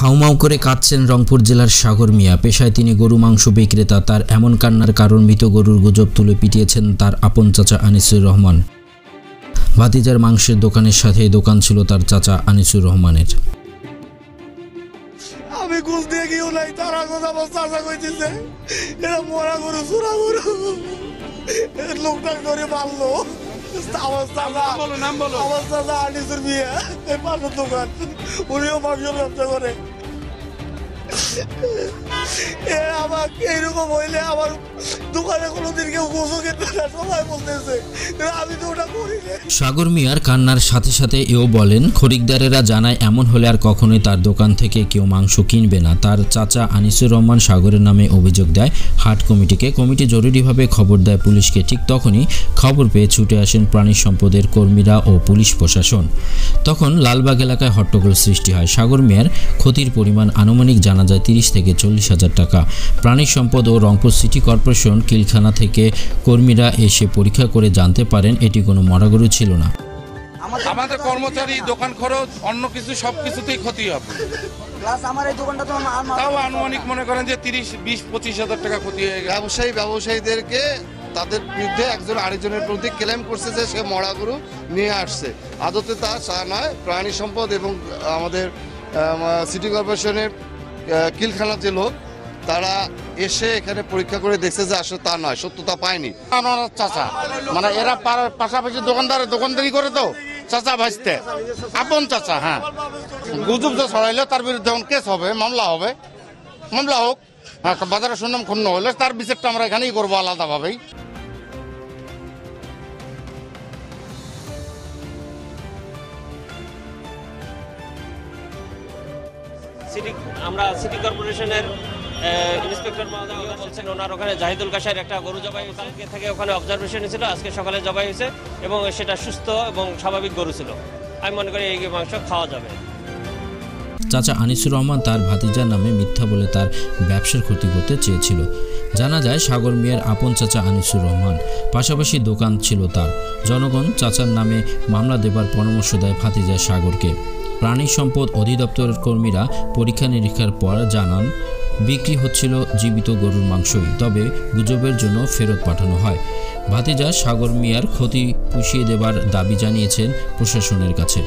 হাউমাউ করে কাঁদছেন রংপুর জেলার সাগর মিয়া। পেশায় তিনি গরু মাংস বিক্রেতা। তার এমন কান্নার কারণ মৃত গরুর গুজব তুলে পিটিয়েছেন তার আপন চাচা আনিসুর রহমান। ভাতিজার মাংসের দোকানের সাথে দোকান ছিল তার চাচা আনিসুর রহমানের। আমি ঘুষ দিয়ে গিয়েও নাই, তারা কথা আমার চাচা কইতেছে এরা মরা গরু চোরা গরু, লোকটা ধরে মারলো। আমার চাচা আনিসুর মিয়া, এই পাশের দোকান, উনিও মাংস ব্যবসা করে। আমাকে এইরকম হইলে আমার দোকানে কোনোদিন কেউ গোসো খেতে না, সবাই বলতেছে আমি তো ওটা করি না। সাগর মিয়ার কান্নার সাথে সাথে এও বলেন, খরিদ্দারেরা জানায় এমন হলে আর কখনোই তার দোকান থেকে কেউ মাংস কিনবে না। তার চাচা আনিসুর রহমান সাগরের নামে অভিযোগ দেয় হাট কমিটিকে। কমিটি জরুরিভাবে খবর দেয় পুলিশকে। ঠিক তখনই খবর পেয়ে ছুটে আসেন প্রাণী সম্পদের কর্মীরা ও পুলিশ প্রশাসন। তখন লালবাগ এলাকায় হট্টগোল সৃষ্টি হয়। সাগর মিয়ার ক্ষতির পরিমাণ আনুমানিক জানা যায় 30 থেকে 40 হাজার টাকা। প্রাণী সম্পদ ও রংপুর সিটি কর্পোরেশন কিলখানা থেকে কর্মীরা এসে পরীক্ষা করে জানতে পারেন এটি কোনো মরা গরু ছিল না। আমাদের কর্মচারী, দোকান খরচ, অন্য কিছু সবকিছুতেই ক্ষতি হবে। তাও আনুমানিক মনে করেন যে 30-20-25 হাজার টাকা ক্ষতি হয়ে গেছে। ব্যবসায়ীদেরকে তাদের বিরুদ্ধে একজন আরেকজনের প্রতি ক্লেম করছে যে সে মরা গরু নিয়ে আসছে। আদতে তা নয়। প্রাণী সম্পদ এবং আমাদের সিটি কর্পোরেশনের কিলখানার যে লোক, তারা এসে এখানে পরীক্ষা করে দেখছে যে আসলে তা নয়, সত্যতা পায়নি। আমার চাচা মানে এরা পাশাপাশি দোকানদারি করে, তো চাচা ভাজতে আপন চাচা। হ্যাঁ, গুজব যে ছড়াইলে তার বিরুদ্ধে কেস হবে, মামলা হবে। মামলা হোক, বাজারের সুনাম ক্ষুণ্ণ হলে তার বিচারটা আমরা এখানেই করবো আলাদাভাবেই। আমরা সিটি কর্পোরেশনের ইন্সপেক্টর মহোদয় বলছেন ওনার ওখানে জাহিদুল কাশার একটা গরু জবাই কালকে থেকে ওখানে অবজারভেশন ছিল, আজকে সকালে জবাই হয়েছে এবং সেটা সুস্থ এবং স্বাভাবিক গরু ছিল। আমি মনে করি এই মাংস খাওয়া যাবে। চাচা আনিসুর রহমান তার ভাতিজার নামে মিথ্যা বলে তার ব্যবসার ক্ষতি করতে চেয়েছিল। জানা যায় সাগর মিয়ার আপন চাচা আনিসুর রহমান, পাশাপাশি দোকান ছিল তার। জনগণ চাচার নামে মামলা দেবার পরামর্শ দেয় ভাতিজা সাগরকে। প্রাণী সম্পদ অধিদপ্তরের কর্মীরা পরীক্ষা নিরীক্ষার পর জানান বিক্রি হচ্ছিল জীবিত গরুর মাংসই, তবে গুজবের জন্য ফেরত পাঠানো হয়। ভাতিজা সাগর মিয়ার ক্ষতি পুষিয়ে দেবার দাবি জানিয়েছেন প্রশাসনের কাছে।